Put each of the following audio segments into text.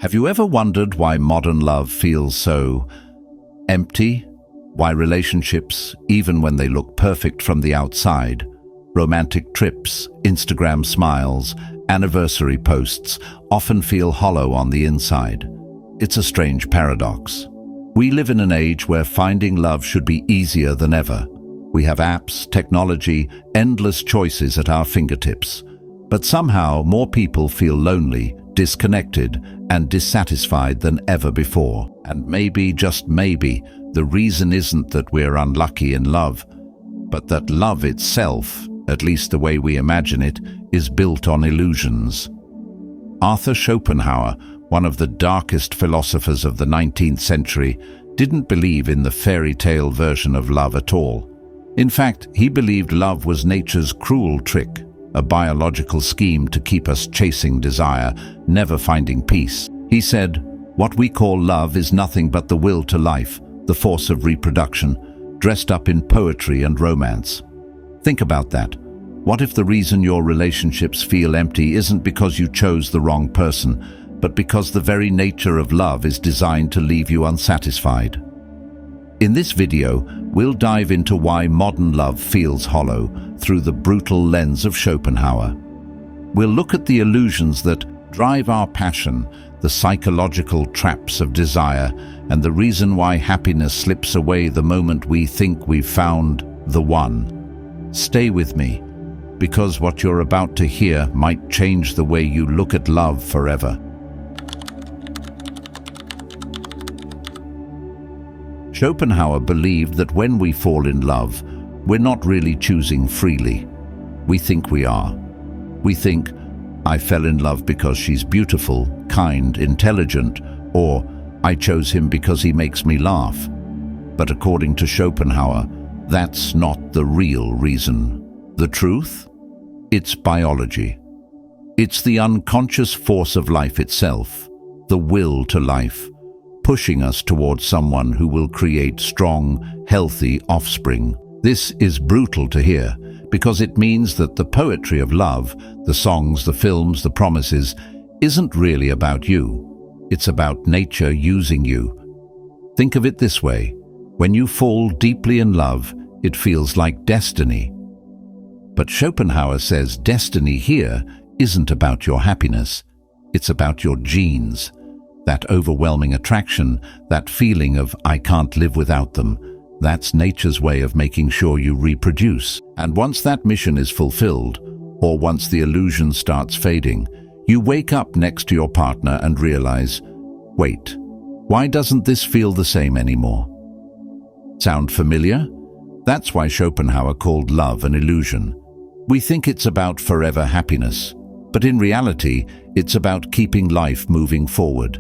Have you ever wondered why modern love feels so empty? Why relationships, even when they look perfect from the outside, romantic trips, Instagram smiles, anniversary posts, often feel hollow on the inside? It's a strange paradox. We live in an age where finding love should be easier than ever. We have apps, technology, endless choices at our fingertips. But somehow more people feel lonely, disconnected, and dissatisfied than ever before. And maybe, just maybe, the reason isn't that we're unlucky in love, but that love itself, at least the way we imagine it, is built on illusions. Arthur Schopenhauer, one of the darkest philosophers of the 19th century, didn't believe in the fairy tale version of love at all. In fact, he believed love was nature's cruel trick, a biological scheme to keep us chasing desire, never finding peace. He said, "What we call love is nothing but the will to life, the force of reproduction, dressed up in poetry and romance." Think about that. What if the reason your relationships feel empty isn't because you chose the wrong person, but because the very nature of love is designed to leave you unsatisfied? In this video, we'll dive into why modern love feels hollow through the brutal lens of Schopenhauer. We'll look at the illusions that drive our passion, the psychological traps of desire, and the reason why happiness slips away the moment we think we've found the one. Stay with me, because what you're about to hear might change the way you look at love forever. Schopenhauer believed that when we fall in love, we're not really choosing freely. We think we are. We think, I fell in love because she's beautiful, kind, intelligent, or I chose him because he makes me laugh. But according to Schopenhauer, that's not the real reason. The truth? It's biology. It's the unconscious force of life itself, the will to life, pushing us towards someone who will create strong, healthy offspring. This is brutal to hear, because it means that the poetry of love, the songs, the films, the promises, isn't really about you. It's about nature using you. Think of it this way. When you fall deeply in love, it feels like destiny. But Schopenhauer says destiny here isn't about your happiness. It's about your genes. That overwhelming attraction, that feeling of I can't live without them, that's nature's way of making sure you reproduce. And once that mission is fulfilled, or once the illusion starts fading, you wake up next to your partner and realize, wait, why doesn't this feel the same anymore? Sound familiar? That's why Schopenhauer called love an illusion. We think it's about forever happiness, but in reality, it's about keeping life moving forward.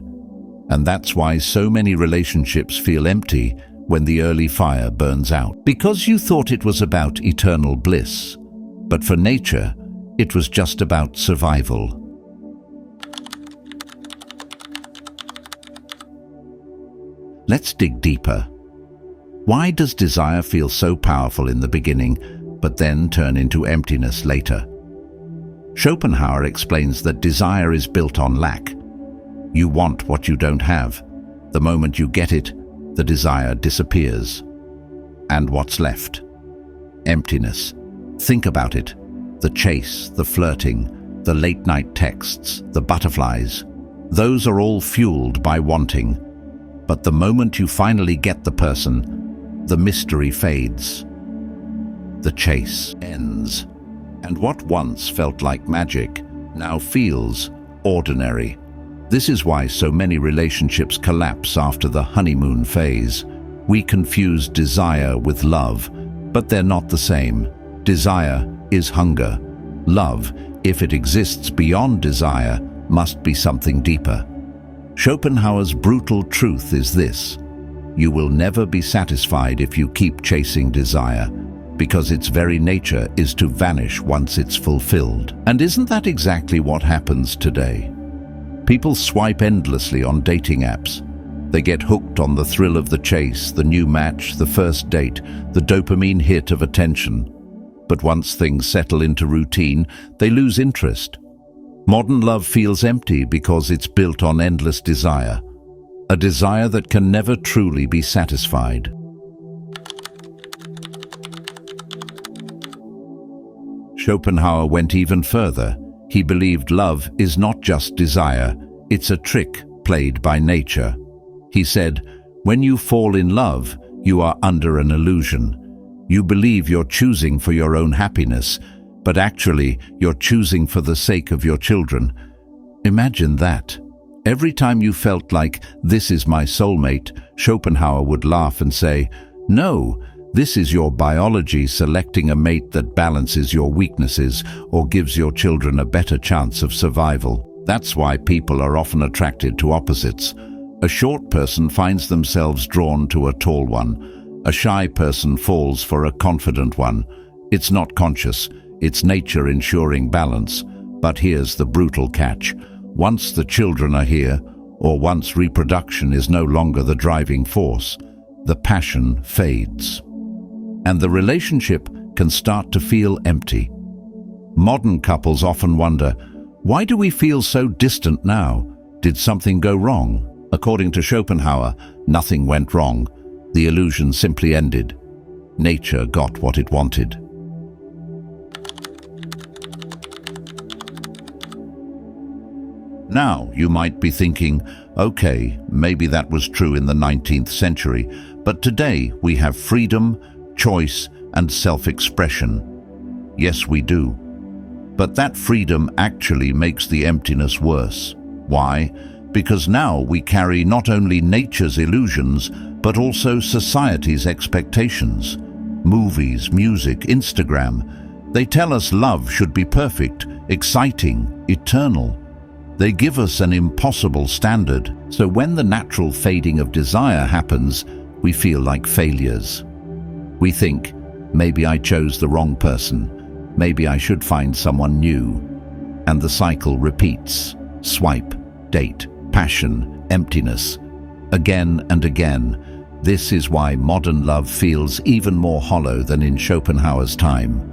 And that's why so many relationships feel empty when the early fire burns out. Because you thought it was about eternal bliss, but for nature, it was just about survival. Let's dig deeper. Why does desire feel so powerful in the beginning, but then turn into emptiness later? Schopenhauer explains that desire is built on lack. You want what you don't have. The moment you get it, the desire disappears. And what's left? Emptiness. Think about it. The chase, the flirting, the late-night texts, the butterflies. Those are all fueled by wanting. But the moment you finally get the person, the mystery fades. The chase ends. And what once felt like magic now feels ordinary. This is why so many relationships collapse after the honeymoon phase. We confuse desire with love, but they're not the same. Desire is hunger. Love, if it exists beyond desire, must be something deeper. Schopenhauer's brutal truth is this: you will never be satisfied if you keep chasing desire, because its very nature is to vanish once it's fulfilled. And isn't that exactly what happens today? People swipe endlessly on dating apps. They get hooked on the thrill of the chase, the new match, the first date, the dopamine hit of attention. But once things settle into routine, they lose interest. Modern love feels empty because it's built on endless desire, a desire that can never truly be satisfied. Schopenhauer went even further. He believed love is not just desire, it's a trick played by nature. He said, "When you fall in love, you are under an illusion. You believe you're choosing for your own happiness, but actually you're choosing for the sake of your children." Imagine that. Every time you felt like, "This is my soulmate," Schopenhauer would laugh and say, "No, this is your biology selecting a mate that balances your weaknesses or gives your children a better chance of survival." That's why people are often attracted to opposites. A short person finds themselves drawn to a tall one. A shy person falls for a confident one. It's not conscious, it's nature ensuring balance. But here's the brutal catch. Once the children are here, or once reproduction is no longer the driving force, the passion fades. And the relationship can start to feel empty. Modern couples often wonder, why do we feel so distant now? Did something go wrong? According to Schopenhauer, nothing went wrong. The illusion simply ended. Nature got what it wanted. Now, you might be thinking, okay, maybe that was true in the 19th century, but today we have freedom, choice, and self-expression. Yes, we do. But that freedom actually makes the emptiness worse. Why? Because now we carry not only nature's illusions, but also society's expectations. Movies, music, Instagram. They tell us love should be perfect, exciting, eternal. They give us an impossible standard, so when the natural fading of desire happens, we feel like failures. We think, maybe I chose the wrong person, maybe I should find someone new. And the cycle repeats. Swipe, date, passion, emptiness. Again and again. This is why modern love feels even more hollow than in Schopenhauer's time.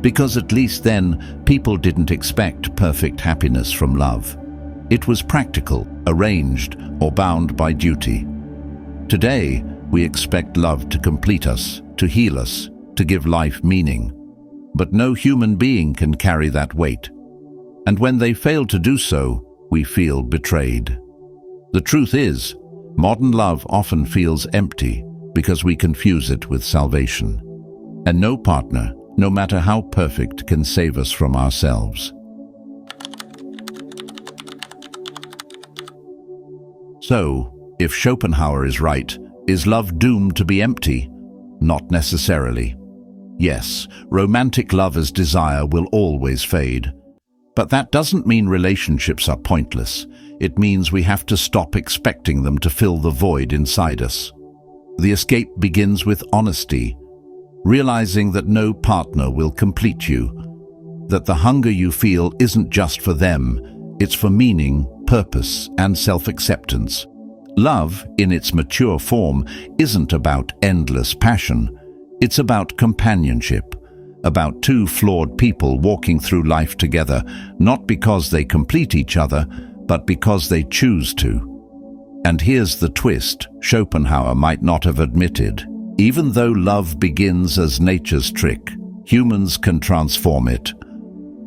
Because at least then, people didn't expect perfect happiness from love. It was practical, arranged, or bound by duty. Today, we expect love to complete us, to heal us, to give life meaning. But no human being can carry that weight. And when they fail to do so, we feel betrayed. The truth is, modern love often feels empty because we confuse it with salvation. And no partner, no matter how perfect, can save us from ourselves. So, if Schopenhauer is right, is love doomed to be empty? Not necessarily. Yes, romantic love as desire will always fade. But that doesn't mean relationships are pointless. It means we have to stop expecting them to fill the void inside us. The escape begins with honesty, realizing that no partner will complete you, that the hunger you feel isn't just for them, it's for meaning, purpose, and self-acceptance. Love, in its mature form, isn't about endless passion. It's about companionship, about two flawed people walking through life together, not because they complete each other, but because they choose to. And here's the twist Schopenhauer might not have admitted. Even though love begins as nature's trick, humans can transform it.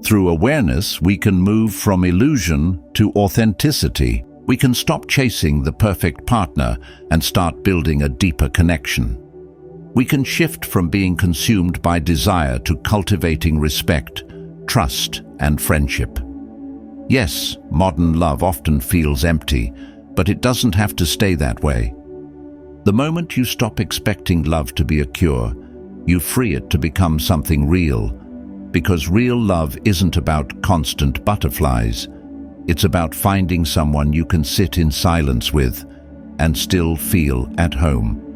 Through awareness, we can move from illusion to authenticity. We can stop chasing the perfect partner and start building a deeper connection. We can shift from being consumed by desire to cultivating respect, trust, and friendship. Yes, modern love often feels empty, but it doesn't have to stay that way. The moment you stop expecting love to be a cure, you free it to become something real. Because real love isn't about constant butterflies. It's about finding someone you can sit in silence with and still feel at home.